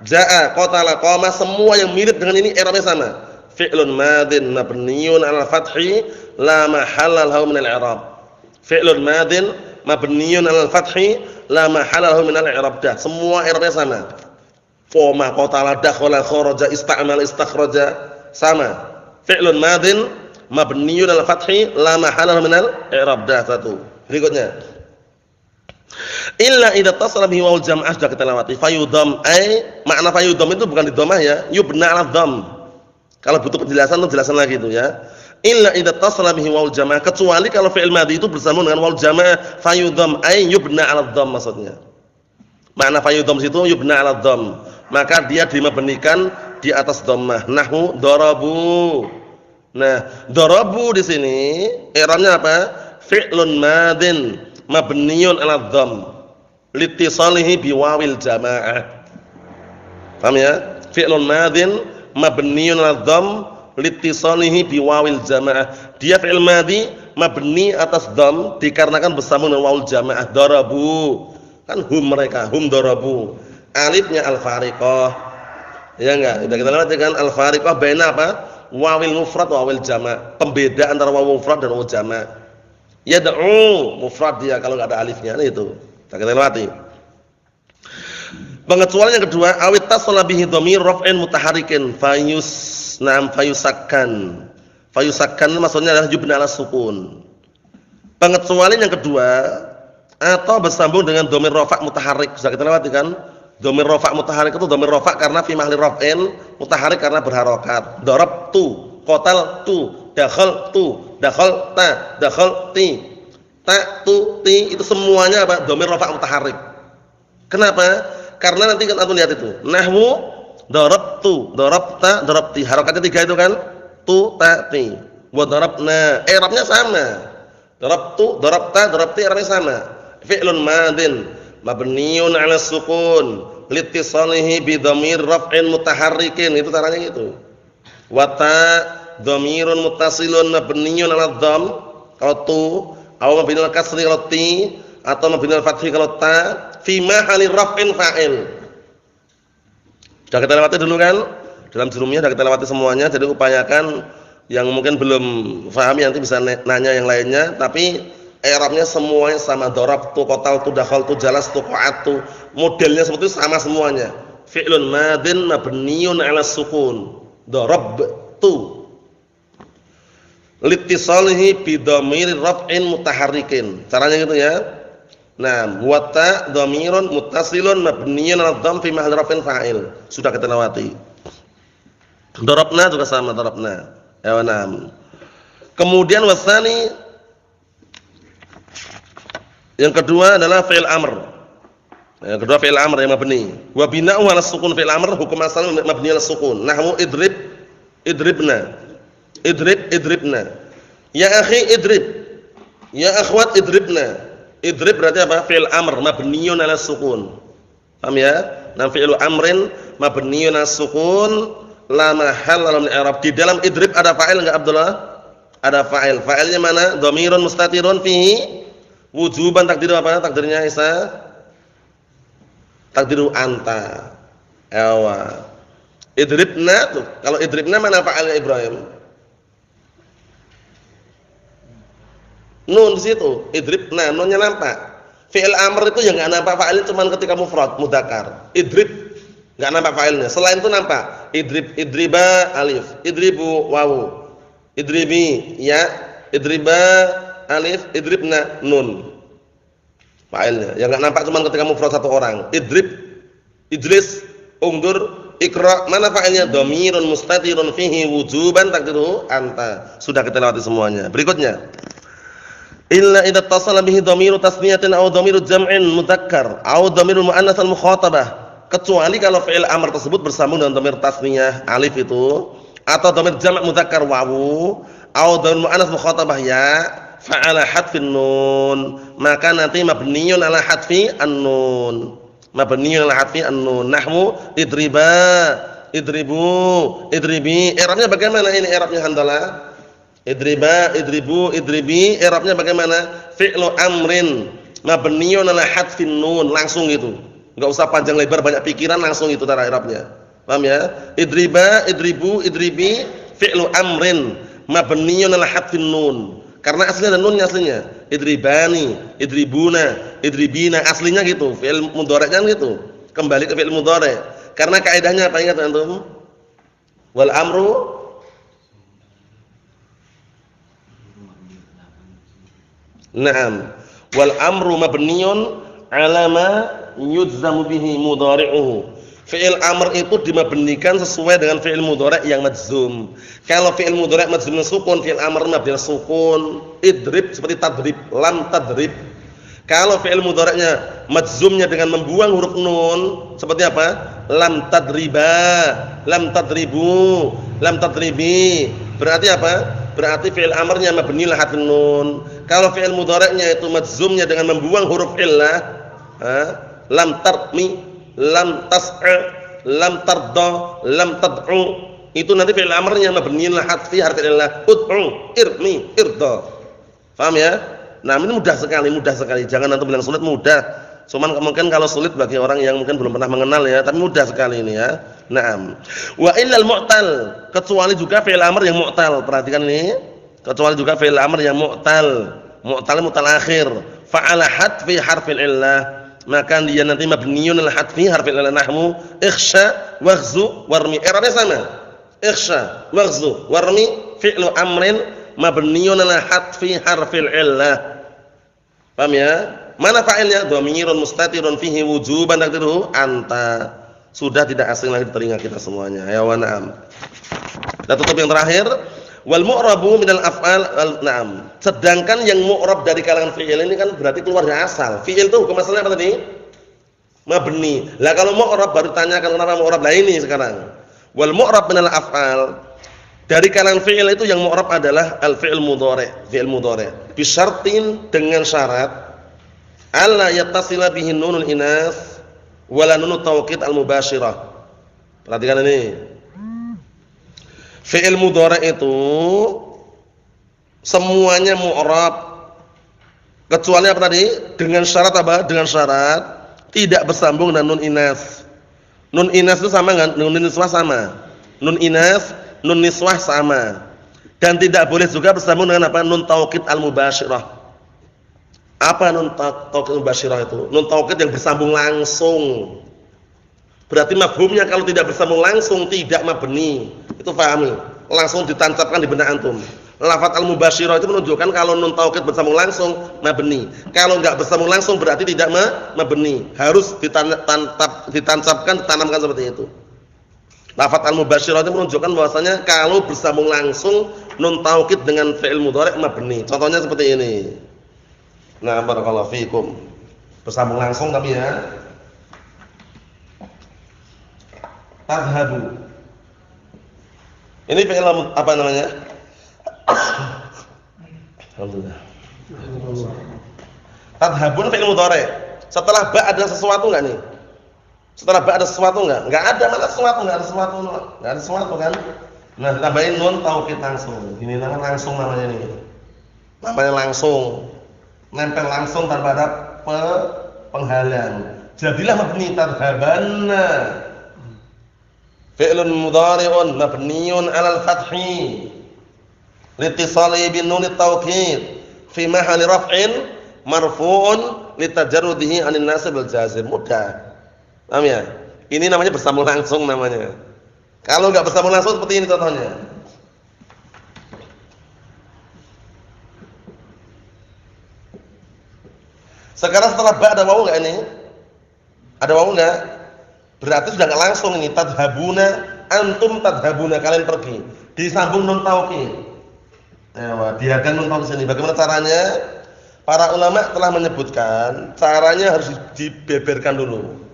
Jaa'a, qatala, qama, semua yang mirip dengan ini i'rabnya sama. Fi'lun madhin mabniun 'alal fathi la mahalla lahu min al-i'rab. Fi'lun madhin mabniun 'alal fathi la mahalla lahu min al-i'rab. Semua i'rabnya sama. Qama, qatala, dakhala, kharaja, ista'mala, istakhraja, sama. Fi'lun madhin mabniun 'alal fathi la mahalla min al-i'rab. Satu. Berikutnya. Illa idza tasala bihi wawul jam'ah, sudah kita lewati. Fayudham makna fayudham itu bukan di dhammah ya, yubna 'ala dhamm. Kalau butuh penjelasan itu jelasan lagi itu ya. illa idza tasala bihi waul jamaah, kecuali kalau fi'il madhi itu bersambung dengan waul jamaah fayudham ay yubna 'ala dhamm maksudnya. Makna fayudham situ yubna 'ala dhamm, maka dia dimabnikan di atas dhammah. Nahwu darabu. Nah, darabu di sini i'rabnya apa? Fi'lun madin mabniyun 'ala dhamm litisalihi biwawil jamaah. Paham ya? Fi'lun madin mabniyun 'ala dhamm litisalihi biwawil jamaah. Dia fi'il madhi mabni atas dhamm dikarenakan bersambung dengan wawul jamaah. Darabu. Kan hum mereka, hum darabu. Alifnya al-fariqah. Ya enggak? Sudah kita lihat kan al-fariqah baina apa? Wawil mufrad wa wawil jama'. Pembeda antara wawu mufrad dan wawu jama'. Yad'u mufrad dia kalau enggak ada alifnya, itu. Kita lewati. Pengecualian yang kedua, awit tasala bihi dhamir raf'in mutaharikin fayusakkan. Fayusakkan maksudnya adalah yubna 'ala sukun. Pengecualian yang kedua, atau bersambung dengan dhamir rafa' mutaharik. Sudah kita lewati kan? Dhamir rafa' mutaharik itu dhamir rafa' karena fi mahli raf'in, mutaharik karena berharokat. Darabtu, qataltu, dakhaltu, dakhalta, dakhalti. Ta, tu, ti itu semuanya apa? Dhamir rafa' mutaharik. Kenapa? Karena nanti kan antum lihat itu. Nahwu darabtu, darabta, darabti. Harokatnya 3 itu kan? Tu, ta, ti. Wa darabna. I'rabnya sama. Darabtu, darabta, darabti i'rabnya sama. Fi'lun madin mabniun 'ala sukun litisalihi bi dhamir raf'in mutaharrikin. Itu caranya gitu. Wa ta dhamirun muttasilun mabniun 'ala dhamm kalau tu, aw mabniun 'ala kasri kalau ti, atau mabniun 'ala fathi kalau ta, fi mahalli raf'in fa'il. Sudah kita lewati dulu kan? Dalam jurumnya sudah kita lewati semuanya, jadi upayakan yang mungkin belum paham nanti bisa nanya yang lainnya, tapi i'rabnya semuanya sama. Darabtu, qataltu, dakhaltu, jalastu, qa'adtu. Modelnya seperti itu sama semuanya. Fi'lun madin mabniun 'ala sukun. Darabtu. Litisalihi bi dhamir raf'in mutaharrikin. Caranya gitu ya. Nah, wa ta dhamirun muttasilun mabniun 'ala dhamm fi mahalli raf'in fa'il. Sudah kita lewati. Darabna juga sama, darabna. Ya, nah. Kemudian wasani yang kedua adalah fi'il amr. Yang kedua fi'il amr yang mabni. Wa bina'u 'ala sukun fi'il amr hukum asal mabni 'ala sukun. Nahwu idrib, idribna. Idrib, idribna. Ya akhi idrib. Ya akhwat idribna. Idrib berarti apa? Fi'il amr mabniun 'ala sukun. Paham ya? Nah, fi'il amrin mabniun 'ala sukun la mahalla lahu min i'rab. Di dalam idrib ada fa'il enggak Abdullah? Ada fa'il. Fa'ilnya mana? Dhamirun mustatirun fihi wujuban. Takdir apa? Takdirnya Isa? Takdiru anta. Ewa. Idribna tuh. Kalau idribna mana fa'ilnya Ibrahim? Nun di situ. Idribna, nunnya nampak. Fi'il amr itu yang enggak nampak fa'ilnya cuma ketika mufrad, mudzakkar. Idrib enggak nampak fa'ilnya. Selain itu nampak. Idrib, idriba alif, idribu wawu. Idribi ya, idriba alif, idribna nun. Fa'ilnya. Yang enggak nampak cuma ketika mufrad satu orang. Idrib, idris, ungdur, ikra. Mana fa'ilnya? Dhamirun mustatirun fihi wujuban takdiru anta. Sudah kita lewati semuanya. Berikutnya. Illa idza tasala bihi dhamiru tasniyatin aw dhamiru jam'in mudzakkar aw dhamiru muannas al mukhatabah. Kecuali kalau fi'il amr tersebut bersambung dengan dhamir tasniyah alif itu, atau dhamir jama' mudzakkar wawu, aw dhamir muannas mukhatabah ya, fa'ala hadfin nun, maka nanti mabniun 'ala hadfi an-nun. Mabniun 'ala hadfi an-nun. Nahwu idriba, idribu, idribi. I'rabnya bagaimana ini i'rabnya Handalah? Idriba, idribu, idribi. I'rabnya bagaimana? Fi'lu amrin mabniun 'ala hadfin nun, langsung gitu. Enggak usah panjang lebar banyak pikiran, langsung itu cara i'rabnya. Paham ya? Idriba, idribu, idribi fi'lu amrin mabniun 'ala hadfin nun. Karena aslinya ada nunnya aslinya. Idribani, idribuna, idribina aslinya gitu. Fi'il mudhari'nya gitu. Kembali ke fi'il mudhari'. Karena kaidahnya apa ingat antum? Wal amru Naam. Wal amru mabniun 'ala ma yujzamu bihi mudhari'uhu Fi'il amr itu dimabnikan sesuai dengan fi'il mudhari' yang majzum. Kalau fi'il mudhari' majzum dengan sukun, fi'il amr mabni sukun. Idrib seperti tadrib, lam tadrib. Kalau fi'il mudhari'nya majzumnya dengan membuang huruf nun, seperti apa? Lam tadriba, lam tadribu, lam tadribi. Berarti apa? Berarti fi'il amrnya mabni ala hadfin nun. Kalau fi'il mudhari'nya itu majzumnya dengan membuang huruf illah, lam tarmi, lam tas'a, lam tarda, lam tad'u, itu nanti fi'il amrnya mabni ala hadfi harfi illah. Ud'u, irmi, irda. Paham ya? Nah, ini mudah sekali. Jangan antum bilang sulit, mudah. Cuman mungkin kalau sulit bagi orang yang mungkin belum pernah mengenal ya, tapi mudah sekali ini ya. Naam. Wa illal mu'tal, kecuali juga fi'il amr yang mu'tal. Perhatikan ini. Kecuali juga fi'il amr yang mu'tal. Mu'tal akhir. Fa'ala hadfi harfil illah. Maka dia nanti mabniun al hadfi harfil illah nahmu ikhsha waghzu warmi. I'rabnya sama. Ikhsha waghzu warmi fi'lu amrin mabniun ala hadfi harfil illah. Paham ya? Mana fa'ilnya? Dhamirun mustatirun fihi wujuban taqdiruhu anta. Sudah tidak asing lagi di telinga kita semuanya. Ya wa na'am. Kita tutup yang terakhir. Wal mu'rabu minal af'al na'am. Sedangkan yang mu'rab dari kalangan fi'il ini kan berarti keluar dari asal. Fi'il itu hukum asalnya apa tadi? Mabni. Lah kalau mu'rab baru tanyakan kenapa mu'rab. Lah ini sekarang. Wal mu'rab minal af'al. Dari kalangan fi'il itu yang mu'rab adalah al-fi'il mudhari', fi'il mudhari'. Bi syartin dengan syarat alla yattasila bihi nunul inas wala nunut tawkid al-mubashirah. Perhatikan ini. Fi'il mudhari' itu semuanya mu'rab kecuali apa tadi? Dengan syarat apa? Dengan syarat tidak bersambung dengan nun inas. Nun inas itu sama enggak? Nun niswah sama. Nun inas, nun niswah sama. Dan tidak boleh juga bersambung dengan apa? Nun taukid al-mubashirah. Apa nun taukid al-mubashirah itu? Nun taukid yang bersambung langsung. Berarti mafhumnya kalau tidak bersambung langsung tidak mabni. Itu pahami. Langsung ditancapkan di benak antum. Lafaz al-mubashirah itu menunjukkan kalau nun taukid bersambung langsung mabni. Kalau enggak bersambung langsung berarti tidak mabni. Harus ditancapkan, ditanamkan seperti itu. Lafaz al-mubashirah itu menunjukkan bahwasanya kalau bersambung langsung nun taukid dengan fi'il mudhari' mabni. Contohnya seperti ini. Nah, barakallahu fiikum. Bersambung langsung tapi ya. Tadhhabu. Ini fi'il apa namanya? Alhamdulillah. Tadhhabun fi'il mudhari'. Setelah ba ada sesuatu enggak nih? Setelah ba ada sesuatu enggak? Enggak ada, mana sesuatu, enggak ada sesuatu. Enggak ada sesuatu kan? Nah, tambahin nun taukid langsung. Ini namanya langsung namanya ini. Namanya langsung. Nempel langsung tanpa ada penghalang. Jadilah mabni tadhhabanna. Fi'lun mudhari'un mabniun 'alal fathi. Litisali bin nun taukid fi mahalli raf'in marfu'un litajarrudihi 'anil nasib wal jazim. Mudah. Paham ya? Ini namanya bersambung langsung namanya. Kalau enggak bersambung langsung seperti ini contohnya. Sekarang setelah ba ada wawu enggak ini? Ada wawu enggak? Berarti sudah enggak langsung ini tadhabuna, antum tadhabuna, kalian pergi. Disambung nun taukid. Diakan nun taukid sini. Bagaimana caranya? Para ulama telah menyebutkan caranya harus dibeberkan dulu.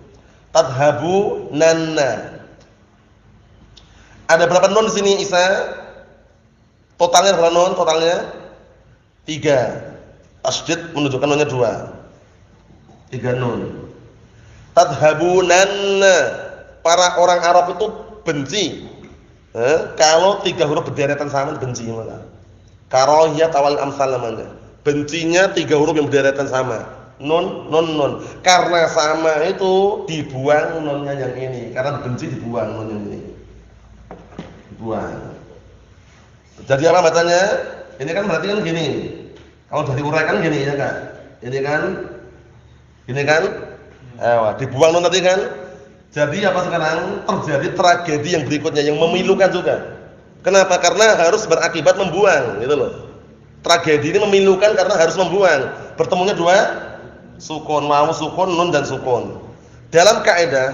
Tadhabu nanna. Ada berapa nun di sini Isa? Totalnya berapa nun? Totalnya 3. Tasydid menunjukkan nunnya 2. 3 nun. Tadhabu nanna. Para orang Arab itu benci. Kalau 3 huruf berderetan sama benci malah. Karahiyat awal amsal namanya. Bencinya 3 huruf yang berderetan sama. Nun, nun, nun. Karena sama itu dibuang nunnya yang ini. Karena benci dibuang nunnya ini. Dibuang. Jadi apa bacanya? Ini kan berarti kan gini. Kalau sudah diuraikan gini ya Kak. Ini kan dibuang nun tadi kan. Jadi apa sekarang? Terjadi tragedi yang berikutnya yang memilukan juga. Kenapa? Karena harus berakibat membuang, gitu loh. Tragedi ini memilukan karena harus membuang. Bertemunya 2 sukun, wawu sukun, nun dan sukun. Dalam kaidah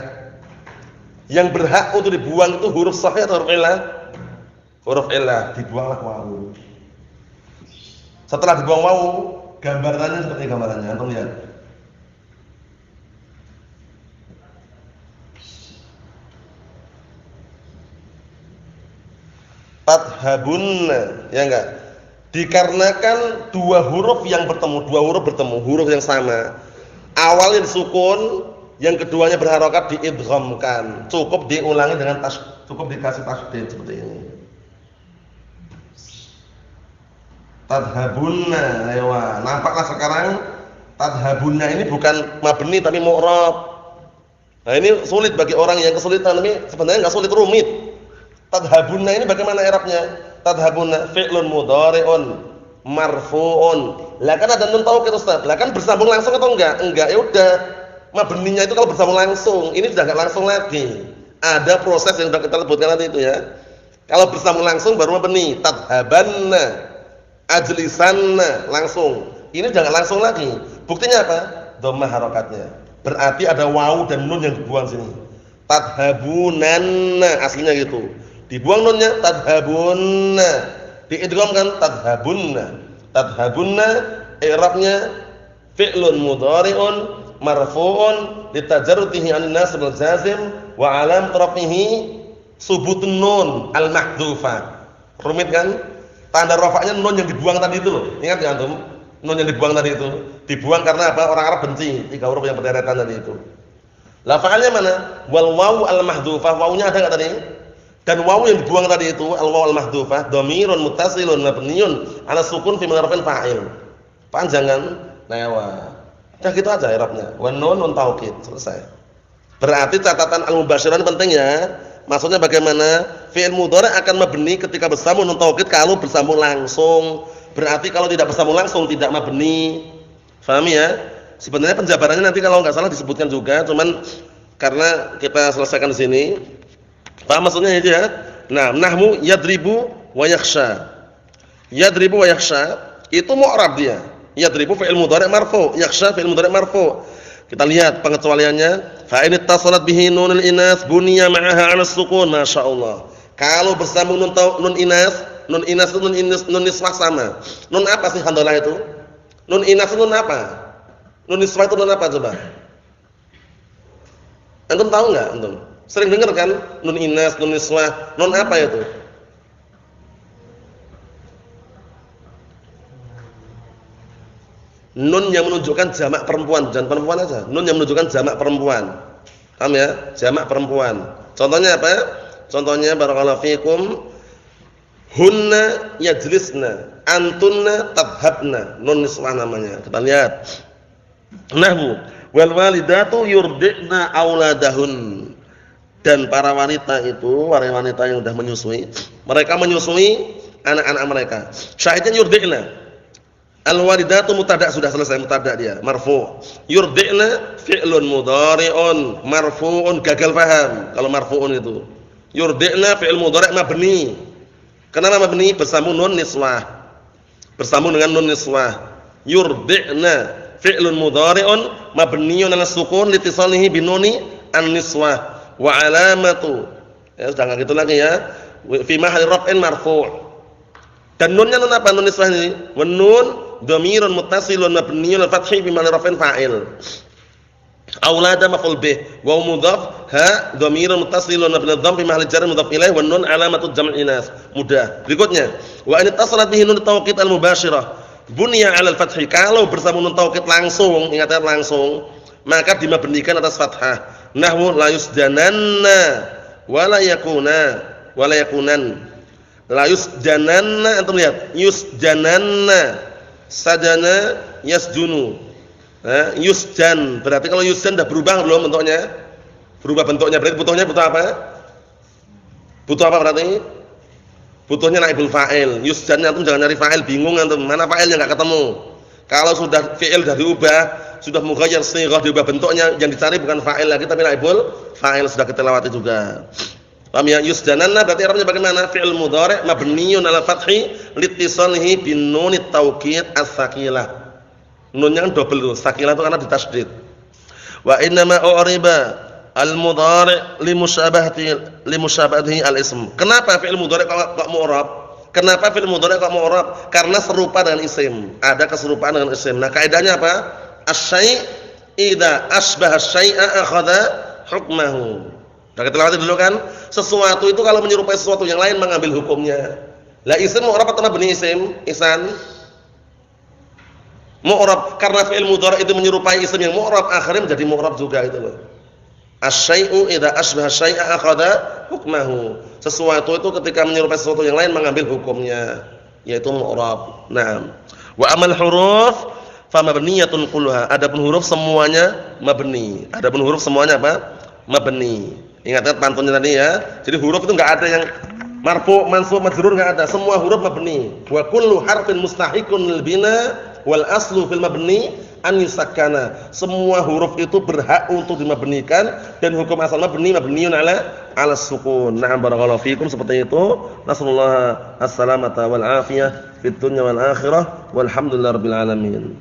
Yang berhak untuk dibuang itu huruf sahih atau huruf illah? Huruf illah, dibuanglah wawu. Setelah dibuang wawu, gambarannya seperti gambarannya, antum lihat. Tadhabunna, ya enggak? Dikarenakan dua huruf bertemu, huruf yang sama. Awalnya disukun, yang keduanya berharokat diidghamkan. Cukup diulangi dengan cukup dikasih tasydid seperti ini. Tadhabunna, ayo. Nampaklah sekarang tadhabunna ini bukan mabni tapi mu'rab. Nah, ini sulit bagi orang yang kesulitan, tapi sebenarnya enggak sulit, rumit. Tadhabunna ini bagaimana i'rabnya? Tadhabunna fi'lun mudhari'un marfu'un. Lah kan ada nun taukid Ustaz. Lah kan bersambung langsung atau enggak? Enggak, ya udah. Mabninya itu kalau bersambung langsung, ini sudah enggak langsung lagi. Ada proses yang sudah kita sebutkan nanti itu ya. Kalau bersambung langsung baru mabni. Tadhabanna, ajlisanna langsung. Ini jangan langsung lagi. Buktinya apa? Dhammah harokatnya. Berarti ada wawu dan nun yang dibuang sini. Tadhabunanna aslinya gitu. Dibuang nunnya tadhabunna. Diidghamkan tadhabunna. Tadhabunna i'rabnya fi'lun mudhari'un marfu'un litajarrutihi 'anil nasb wal jazim wa 'alamat rafihi subutun nun al-mahdhufa. Rumit kan? Tanda rafa'nya nun yang dibuang tadi itu loh. Ingat enggak antum? Nun yang dibuang tadi itu. Dibuang karena apa? Orang Arab benci tiga huruf yang berderetan tadi itu. Lah fa'alnya mana? Wal wawu al-mahdhufah. Wawunya ada enggak tadi? Dan wawu yang dibuang tadi itu al-wawu al-mahdhufah dhamirun muttasilun mabniun 'ala sukun fi ma'rifil fa'il. Panjang kan? Nah, udah gitu aja i'rabnya. Wan nun taukid, selesai. Berarti catatan al-mubasyirah penting ya. Maksudnya bagaimana? Fi'il mudhari' akan mabni ketika bersambung nun taukid kalau bersambung langsung. Berarti kalau tidak bersambung langsung tidak mabni. Paham ya? Sebenarnya penjabarannya nanti kalau enggak salah disebutkan juga, cuman karena kita selesaikan di sini. Paham maksudnya itu ya? Nah, nahmu yadribu wa yakhsha. Yadribu wa yakhsha itu mu'rab dia. Yadribu fi'il mudhari' marfu', yakhsha fi'il mudhari' marfu'. Kita lihat pengecualiannya. Fa in ittasalat bihi nunul inas buniya ma'aha 'ala sukun, masyaallah. Kalau bersambung nun inas itu nun niswah sama. Nun apa sih handalah itu? Nun inas itu nun apa? Nun niswah itu nun apa coba? Antum tahu enggak antum? Sering dengar kan? Nun inas, nun niswah, nun apa itu? Nun yang menunjukkan jamak perempuan, jangan perempuan aja. Nun yang menunjukkan jamak perempuan. Paham ya? Jamak perempuan. Contohnya apa? Contohnya barakallahu fikum, hunna yajlisna, antunna tadhabna. Nun niswah namanya. Kita lihat. Nahwu wal walidatu yurdi'na auladahun. Dan para wanita itu, para wanita yang sudah menyusui, mereka menyusui anak-anak mereka. Syahidnya yurdi'na. Al-walidatu mubtada' sudah selesai, mubtada' dia, marfu'. Yurdi'na fi'lun mudhari'un marfu'un, gagal paham kalau marfu'un itu. Yurdi'na fi'il mudhari' mabni. Kenapa mabni? Bersambung nun niswah. Bersambung dengan nun niswah. Yurdi'na fi'lun mudhari'un mabniun 'ala sukun litisalihi binuni an-niswah. Wa alamatu, ya sudah enggak gitu lagi ya, fi mahalli raf'in marfu'. Dan nunnya nun apa? Nun niswah ini. Wan nun dhamirun muttasilun mabniun al-fathi fi mahalli raf'in fa'il. Aulada maf'ul bih wa mudhaf ha dhamirun muttasilun mabniun dhamm fi mahalli jar mudhaf ilaih wan nun alamatu jam'il inas. Mudah. Berikutnya, wa in ittasalat bihi nun tawqid al-mubashirah bunya 'ala al-fathi. Kalau bersambung nun tawqid langsung, ingat langsung, maka dimabnikan atas fathah. Nahwu la yusjananna wa la yakunan. La yusjananna, antum lihat, yusjananna sajana yasjunu. Yusjan, berarti kalau yusjan sudah berubah belum bentuknya? Berubah bentuknya, berarti butuhnya butuh apa? Butuh apa berarti? Butuhnya naibul fa'il. Yusjan antum jangan nyari fa'il, bingung antum, mana fa'ilnya enggak ketemu. Kalau sudah fi'il sudah diubah, sudah mughayyar shighah, diubah bentuknya, yang dicari bukan fa'il lagi tapi naibul fa'il, sudah kita lewati juga. Paham ya? Yusjananna berarti artinya bagaimana? Fi'il mudhari' mabniun 'ala fathi litisalihi bin nunit taukid as-saqilah. Nunnya kan double tuh, saqilah itu karena ditasydid. Wa inna ma u'riba al-mudhari' limusyabahatihi al-ism. Kenapa fi'il mudhari' kok mu'rab? Kenapa fi'il mudhari' kok mu'rab? Karena serupa dengan isim. Ada keserupaan dengan isim. Nah, kaidahnya apa? Asy-syai' idza asbaha asy-syai'a akhadha hukmahu. Nah, kita lewati dulu kan. Sesuatu itu kalau menyerupai sesuatu yang lain mengambil hukumnya. Lah isim mu'rab atau mabni isim? Ihsan. Mu'rab karena fi'il mudhari' itu menyerupai isim yang mu'rab, akhirnya menjadi mu'rab juga itu loh. Asy-syai'u idza asbaha asy-syai'a akhadha hukmahu. Sesuatu itu ketika menyerupai sesuatu yang lain mengambil hukumnya, yaitu mu'rab. Naam. Wa amal huruf fa mabniyatun kulluha. Adapun huruf semuanya mabni. Adapun huruf semuanya apa? Mabni. Ingat pantunnya tadi ya. Jadi huruf itu enggak ada yang marfu', mansub, majrur, enggak ada. Semua huruf mabni. Wa kullu harfin mustahiqun lil bina wal aslu fil mabni an yusakkana. Semua huruf itu berhak untuk dimabnikan dan hukum asal mabni mabniun ala sukun. Na'am barakallahu fikum, seperti itu. Nasallallahu as-salamata wal afiyah fid dunya wal akhirah walhamdulillahirabbil alamin.